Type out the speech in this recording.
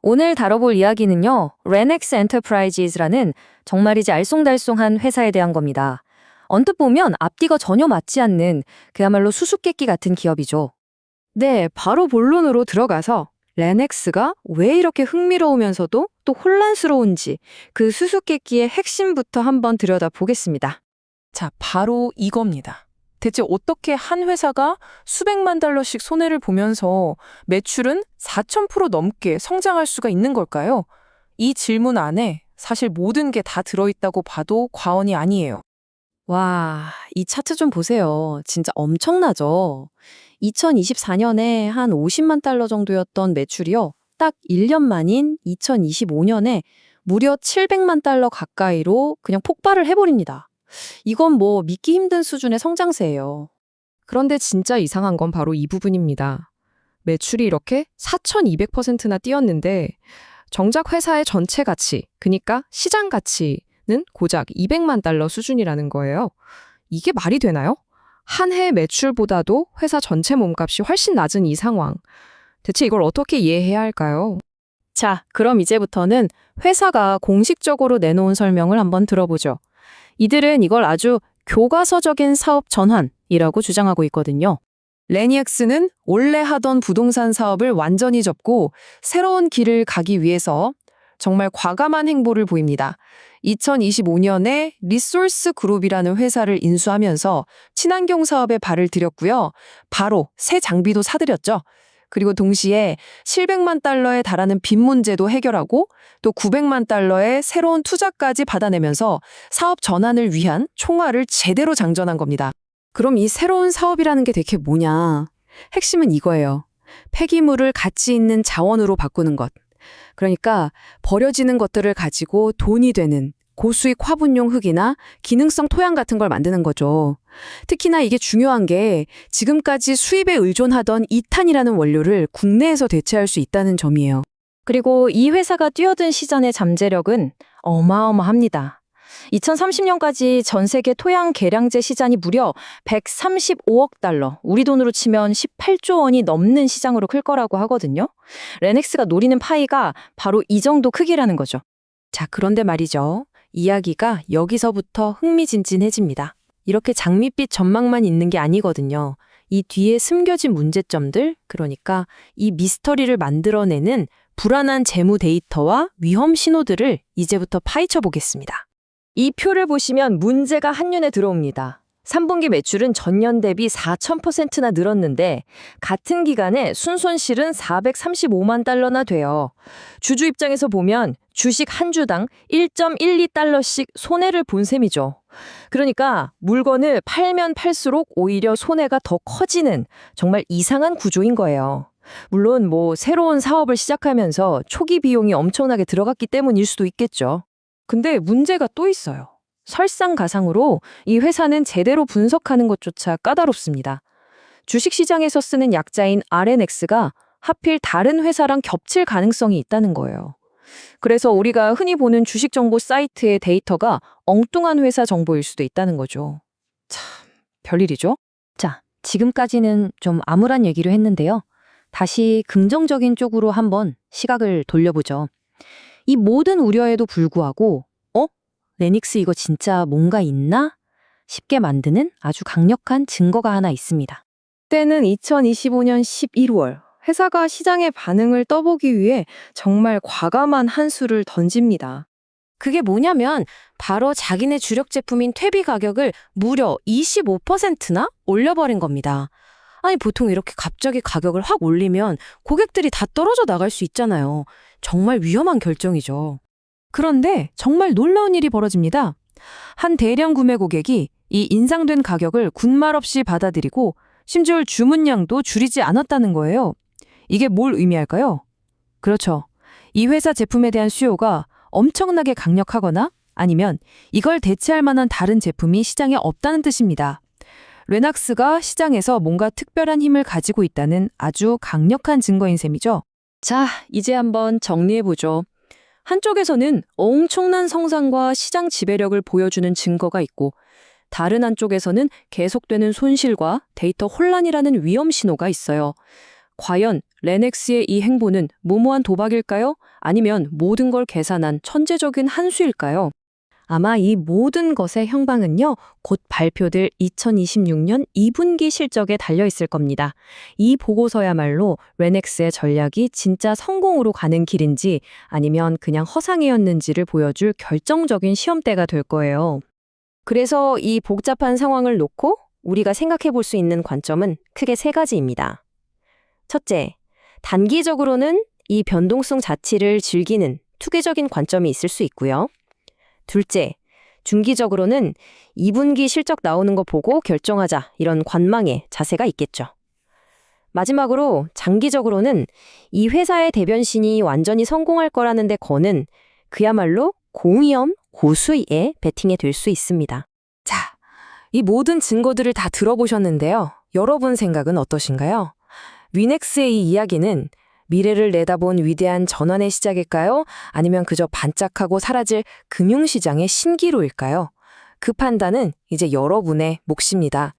오늘 다뤄볼 이야기는요, 레넥스 엔터프라이즈라는 정말이지 알쏭달쏭한 회사에 대한 겁니다. 언뜻 보면 앞뒤가 전혀 맞지 않는 그야말로 수수께끼 같은 기업이죠. 네, 바로 본론으로 들어가서 레넥스가 왜 이렇게 흥미로우면서도 또 혼란스러운지 그 수수께끼의 핵심부터 한번 들여다보겠습니다. 자, 바로 이겁니다. 대체 어떻게 한 회사가 수백만 달러씩 손해를 보면서 매출은 4,000% 넘게 성장할 수가 있는 걸까요? 이 질문 안에 사실 모든 게 다 들어있다고 봐도 과언이 아니에요. 와, 이 차트 좀 보세요. 진짜 엄청나죠? 2024년에 한 50만 달러 정도였던 매출이요. 딱 1년 만인 2025년에 무려 700만 달러 가까이로 그냥 폭발을 해버립니다. 이건 뭐 믿기 힘든 수준의 성장세예요. 그런데 진짜 이상한 건 바로 이 부분입니다. 매출이 이렇게 4,200%나 뛰었는데 정작 회사의 전체 가치, 그러니까 시장 가치는 고작 200만 달러 수준이라는 거예요. 이게 말이 되나요? 한 해 매출보다도 회사 전체 몸값이 훨씬 낮은 이 상황. 대체 이걸 어떻게 이해해야 할까요? 자, 그럼 이제부터는 회사가 공식적으로 내놓은 설명을 한번 들어보죠. 이들은 이걸 아주 교과서적인 사업 전환이라고 주장하고 있거든요. 레니엑스는 원래 하던 부동산 사업을 완전히 접고 새로운 길을 가기 위해서 정말 과감한 행보를 보입니다. 2025년에 리소스 그룹이라는 회사를 인수하면서 친환경 사업에 발을 들였고요. 바로 새 장비도 사들였죠. 그리고 동시에 700만 달러에 달하는 빚 문제도 해결하고 또 900만 달러의 새로운 투자까지 받아내면서 사업 전환을 위한 총알을 제대로 장전한 겁니다. 그럼 이 새로운 사업이라는 게 대체 뭐냐? 핵심은 이거예요. 폐기물을 가치 있는 자원으로 바꾸는 것. 그러니까 버려지는 것들을 가지고 돈이 되는 고수익 화분용 흙이나 기능성 토양 같은 걸 만드는 거죠. 특히나 이게 중요한 게 지금까지 수입에 의존하던 이탄이라는 원료를 국내에서 대체할 수 있다는 점이에요. 그리고 이 회사가 뛰어든 시장의 잠재력은 어마어마합니다. 2030년까지 전 세계 토양 계량제 시장이 무려 135억 달러, 우리 돈으로 치면 18조 원이 넘는 시장으로 클 거라고 하거든요. 레넥스가 노리는 파이가 바로 이 정도 크기라는 거죠. 자, 그런데 말이죠. 이야기가 여기서부터 흥미진진해집니다. 이렇게 장밋빛 전망만 있는 게 아니거든요. 이 뒤에 숨겨진 문제점들, 그러니까 이 미스터리를 만들어내는 불안한 재무 데이터와 위험 신호들을 이제부터 파헤쳐 보겠습니다. 이 표를 보시면 문제가 한눈에 들어옵니다. 3분기 매출은 전년 대비 4,000%나 늘었는데 같은 기간에 순손실은 435만 달러나 돼요. 주주 입장에서 보면 주식 한 주당 1.12달러씩 손해를 본 셈이죠. 그러니까 물건을 팔면 팔수록 오히려 손해가 더 커지는 정말 이상한 구조인 거예요. 물론 새로운 사업을 시작하면서 초기 비용이 엄청나게 들어갔기 때문일 수도 있겠죠. 근데 문제가 또 있어요. 설상가상으로 이 회사는 제대로 분석하는 것조차 까다롭습니다. 주식시장에서 쓰는 약자인 RNX가 하필 다른 회사랑 겹칠 가능성이 있다는 거예요. 그래서 우리가 흔히 보는 주식 정보 사이트의 데이터가 엉뚱한 회사 정보일 수도 있다는 거죠. 참, 별일이죠? 자, 지금까지는 좀 암울한 얘기를 했는데요. 다시 긍정적인 쪽으로 한번 시각을 돌려보죠. 이 모든 우려에도 불구하고 레닉스 이거 진짜 뭔가 있나? 쉽게 만드는 아주 강력한 증거가 하나 있습니다. 때는 2025년 11월, 회사가 시장의 반응을 떠보기 위해 정말 과감한 한 수를 던집니다. 그게 뭐냐면 바로 자기네 주력 제품인 퇴비 가격을 무려 25%나 올려버린 겁니다. 아니 보통 이렇게 갑자기 가격을 확 올리면 고객들이 다 떨어져 나갈 수 있잖아요. 정말 위험한 결정이죠. 그런데 정말 놀라운 일이 벌어집니다. 한 대량 구매 고객이 이 인상된 가격을 군말 없이 받아들이고 심지어 주문량도 줄이지 않았다는 거예요. 이게 뭘 의미할까요? 그렇죠. 이 회사 제품에 대한 수요가 엄청나게 강력하거나 아니면 이걸 대체할 만한 다른 제품이 시장에 없다는 뜻입니다. 레낙스가 시장에서 뭔가 특별한 힘을 가지고 있다는 아주 강력한 증거인 셈이죠. 자, 이제 한번 정리해보죠. 한쪽에서는 엄청난 성장과 시장 지배력을 보여주는 증거가 있고 다른 한쪽에서는 계속되는 손실과 데이터 혼란이라는 위험 신호가 있어요. 과연 레넥스의 이 행보는 무모한 도박일까요? 아니면 모든 걸 계산한 천재적인 한 수일까요? 아마 이 모든 것의 형방은요, 곧 발표될 2026년 2분기 실적에 달려 있을 겁니다. 이 보고서야말로 레넥스의 전략이 진짜 성공으로 가는 길인지 아니면 그냥 허상이었는지를 보여줄 결정적인 시험대가 될 거예요. 그래서 이 복잡한 상황을 놓고 우리가 생각해 볼 수 있는 관점은 크게 세 가지입니다. 첫째, 단기적으로는 이 변동성 자체를 즐기는 투기적인 관점이 있을 수 있고요. 둘째, 중기적으로는 2분기 실적 나오는 거 보고 결정하자 이런 관망의 자세가 있겠죠. 마지막으로 장기적으로는 이 회사의 대변신이 완전히 성공할 거라는 데 거는 그야말로 고위험, 고수익의 베팅이 될 수 있습니다. 자, 이 모든 증거들을 다 들어보셨는데요. 여러분 생각은 어떠신가요? 위넥스의 이 이야기는 미래를 내다본 위대한 전환의 시작일까요? 아니면 그저 반짝하고 사라질 금융시장의 신기루일까요? 그 판단은 이제 여러분의 몫입니다.